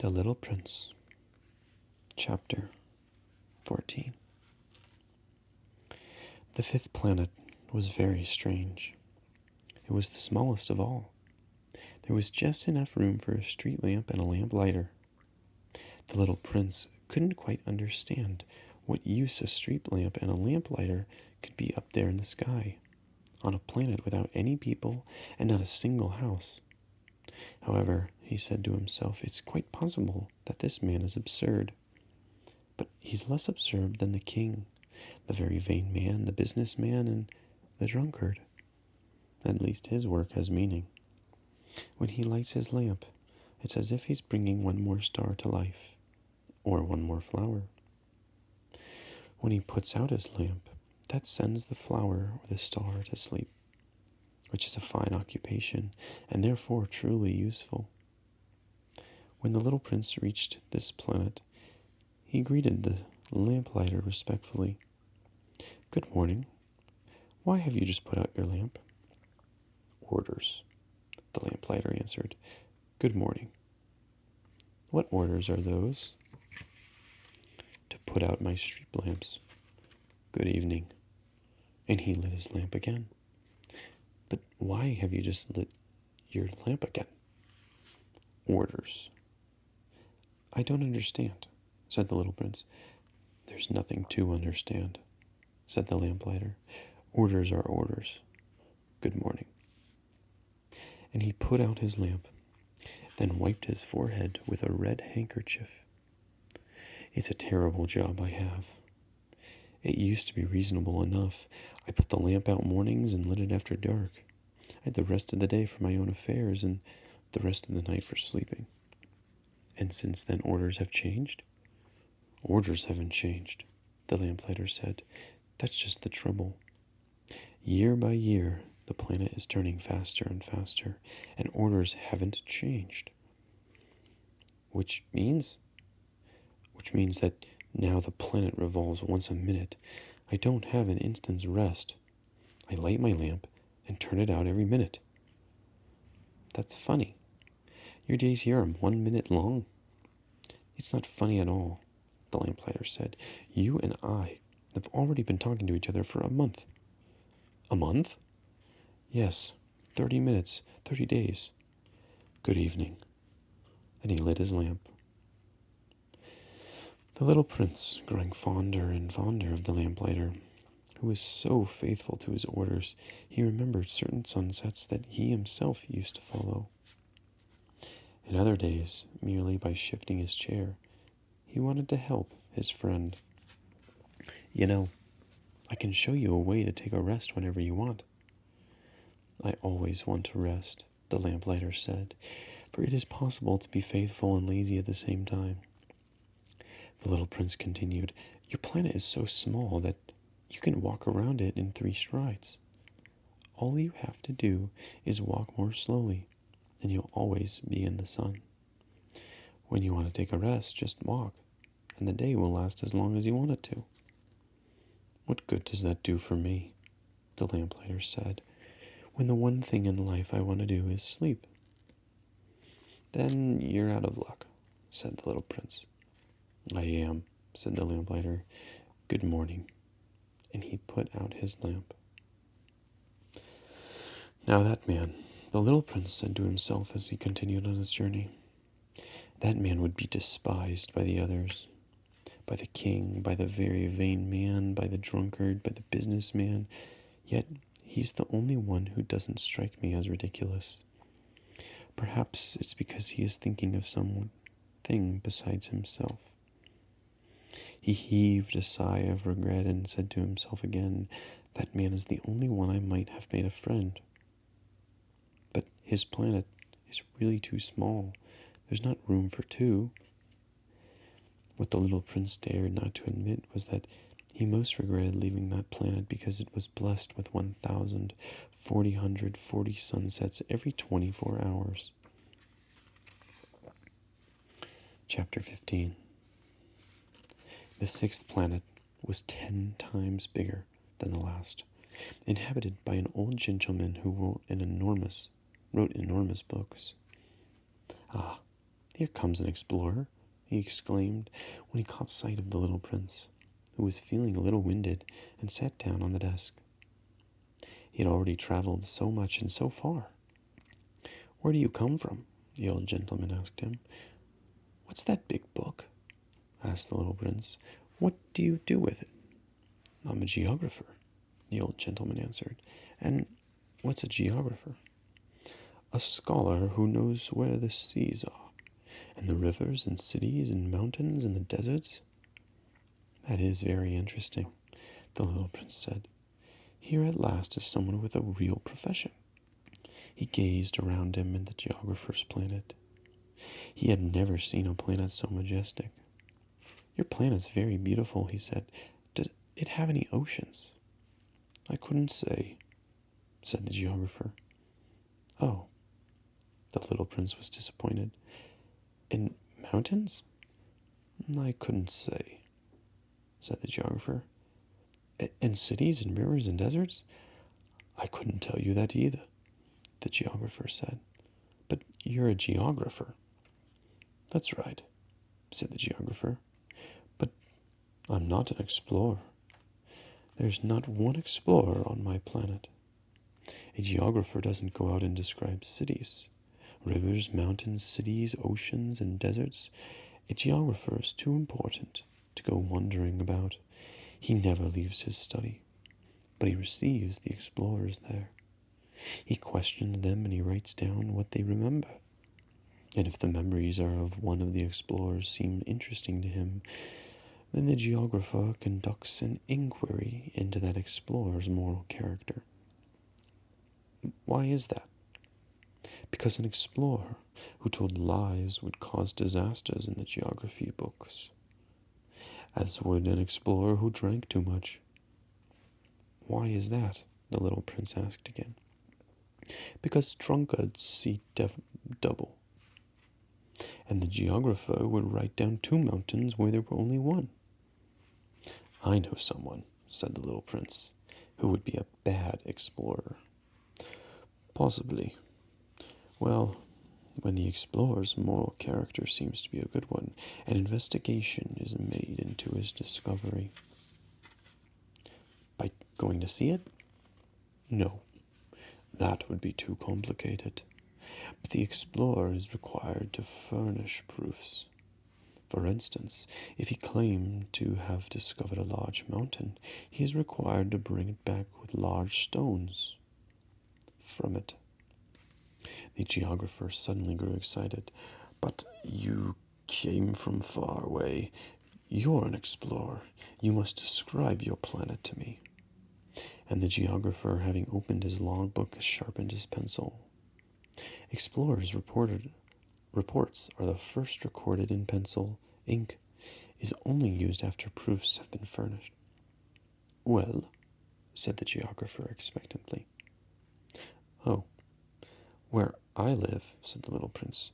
The Little Prince, Chapter 14. The fifth planet was very strange. It was the smallest of all. There was just enough room for a street lamp and a lamp lighter. The little prince couldn't quite understand what use a street lamp and a lamp lighter could be up there in the sky, on a planet without any people and not a single house. However, he said to himself, it's quite possible that this man is absurd. But he's less absurd than the king, the very vain man, the businessman, and the drunkard. At least his work has meaning. When he lights his lamp, it's as if he's bringing one more star to life, or one more flower. When he puts out his lamp, that sends the flower or the star to sleep, which is a fine occupation, and therefore truly useful. When the little prince reached this planet, he greeted the lamplighter respectfully. "Good morning. Why have you just put out your lamp?" "Orders," the lamplighter answered. "Good morning. What orders are those?" "To put out my street lamps." "Good evening." And he lit his lamp again. "But why have you just lit your lamp again?" "Orders." "I don't understand," said the little prince. "There's nothing to understand," said the lamplighter. "Orders are orders. Good morning." And he put out his lamp, then wiped his forehead with a red handkerchief. "It's a terrible job I have. It used to be reasonable enough. I put the lamp out mornings and lit it after dark. I had the rest of the day for my own affairs and the rest of the night for sleeping. And since then orders have changed?" "Orders haven't changed," the lamplighter said. "That's just the trouble. Year by year, the planet is turning faster and faster, and orders haven't changed." Which means that now the planet revolves once a minute. I don't have an instant's rest. I light my lamp and turn it out every minute." "That's funny. Your days here are 1 minute long." "It's not funny at all," the lamplighter said. "You and I have already been talking to each other for a month." "A month?" "Yes, 30 minutes, 30 days. Good evening." And he lit his lamp. The little prince, growing fonder and fonder of the lamplighter, who was so faithful to his orders, he remembered certain sunsets that he himself used to follow. In other days, merely by shifting his chair, he wanted to help his friend. "You know, I can show you a way to take a rest whenever you want." "I always want to rest," the lamplighter said, "for it is possible to be faithful and lazy at the same time." The little prince continued, "Your planet is so small that you can walk around it in 3 strides. All you have to do is walk more slowly, and you'll always be in the sun. When you want to take a rest, just walk, and the day will last as long as you want it to." "What good does that do for me?" the lamplighter said, "when the one thing in life I want to do is sleep?" "Then you're out of luck," said the little prince. "I am," said the lamplighter. "Good morning." And he put out his lamp. Now that man, the little prince said to himself as he continued on his journey, that man would be despised by the others, by the king, by the very vain man, by the drunkard, by the businessman, yet he's the only one who doesn't strike me as ridiculous. Perhaps it's because he is thinking of something besides himself. He heaved a sigh of regret and said to himself again, that man is the only one I might have made a friend. But his planet is really too small. There's not room for 2. What the little prince dared not to admit was that he most regretted leaving that planet because it was blessed with 1,440 sunsets every 24 hours. Chapter 15. The 6th planet was 10 times bigger than the last, inhabited by an old gentleman who wrote enormous books. Ah, "Here comes an explorer," he exclaimed when he caught sight of the little prince, who was feeling a little winded and sat down on the desk. He had already traveled so much and so far. "Where do you come from?" the old gentleman asked him. "What's that big book?" asked the little prince. "What do you do with it?" "I'm a geographer," the old gentleman answered. "And what's a geographer?" "A scholar who knows where the seas are, and the rivers and cities and mountains and the deserts." "That is very interesting," the little prince said. "Here at last is someone with a real profession." He gazed around him at the geographer's planet. He had never seen a planet so majestic. "Your planet's very beautiful," he said. "Does it have any oceans?" "I couldn't say," said the geographer. "Oh," the little prince was disappointed. "And mountains?" "I couldn't say," said the geographer. "And cities and rivers and deserts?" "I couldn't tell you that either," the geographer said. "But you're a geographer." "That's right," said the geographer. "But I'm not an explorer. There's not one explorer on my planet. A geographer doesn't go out and describe cities, rivers, mountains, cities, oceans, and deserts. A geographer is too important to go wandering about. He never leaves his study, but he receives the explorers there. He questions them and he writes down what they remember. And if the memories are of one of the explorers seem interesting to him, then the geographer conducts an inquiry into that explorer's moral character." "Why is that?" "Because an explorer who told lies would cause disasters in the geography books, as would an explorer who drank too much." "Why is that?" the little prince asked again. "Because drunkards see double, and the geographer would write down 2 mountains where there were only 1. "I know someone," said the little prince, "who would be a bad explorer." "Possibly. Well, when the explorer's moral character seems to be a good one, an investigation is made into his discovery." "By going to see it?" "No, that would be too complicated. But the explorer is required to furnish proofs. For instance, if he claimed to have discovered a large mountain, he is required to bring it back with large stones from it." The geographer suddenly grew excited. "But you came from far away. You're an explorer. You must describe your planet to me." And the geographer, having opened his logbook, sharpened his pencil. "Explorers' reports are the first recorded in pencil. Ink is only used after proofs have been furnished." "Well," said the geographer expectantly. "Oh, where I live," said the little prince,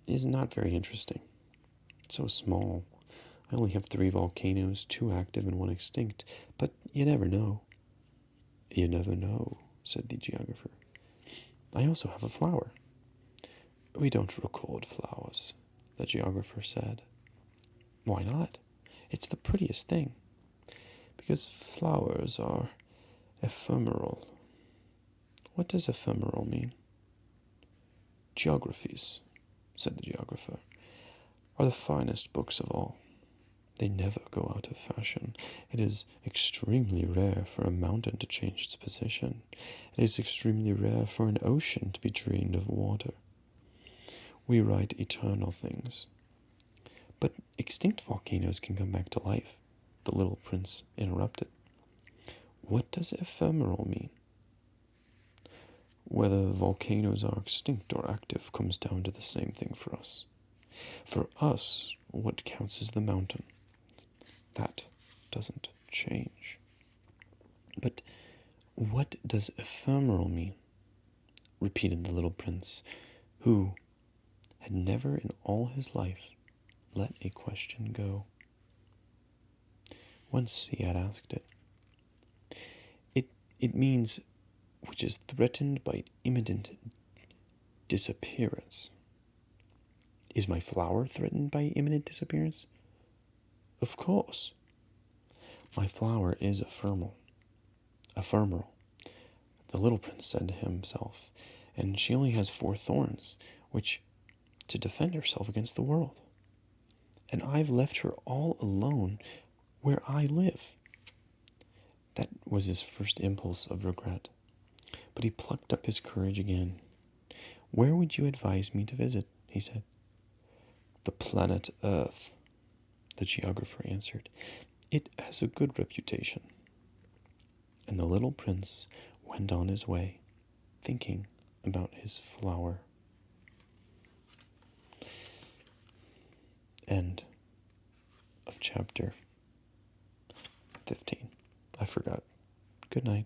"is not very interesting. It's so small. I only have 3 volcanoes, 2 active and 1 extinct, but you never know." "You never know," said the geographer. "I also have a flower." "We don't record flowers," the geographer said. "Why not? It's the prettiest thing." "Because flowers are ephemeral." "What does ephemeral mean?" "Geographies," said the geographer, "are the finest books of all. They never go out of fashion. It is extremely rare for a mountain to change its position. It is extremely rare for an ocean to be drained of water. We write eternal things." "But extinct volcanoes can come back to life," the little prince interrupted. "What does ephemeral mean?" "Whether volcanoes are extinct or active comes down to the same thing for us. For us, what counts is the mountain. That doesn't change." "But what does ephemeral mean?" repeated the little prince, who had never in all his life let a question go. Once he had asked it. It means which is threatened by imminent disappearance." Is my flower threatened by imminent disappearance? Of course. My flower is ephemeral. Ephemeral, the little prince said to himself, and she only has 4 thorns, which to defend herself against the world. And I've left her all alone where I live. That was his first impulse of regret. But he plucked up his courage again. Where would you advise me to visit? He said. The planet Earth, the geographer answered. It has a good reputation. And the little prince went on his way, thinking about his flower. End of chapter 15. I forgot. Good night.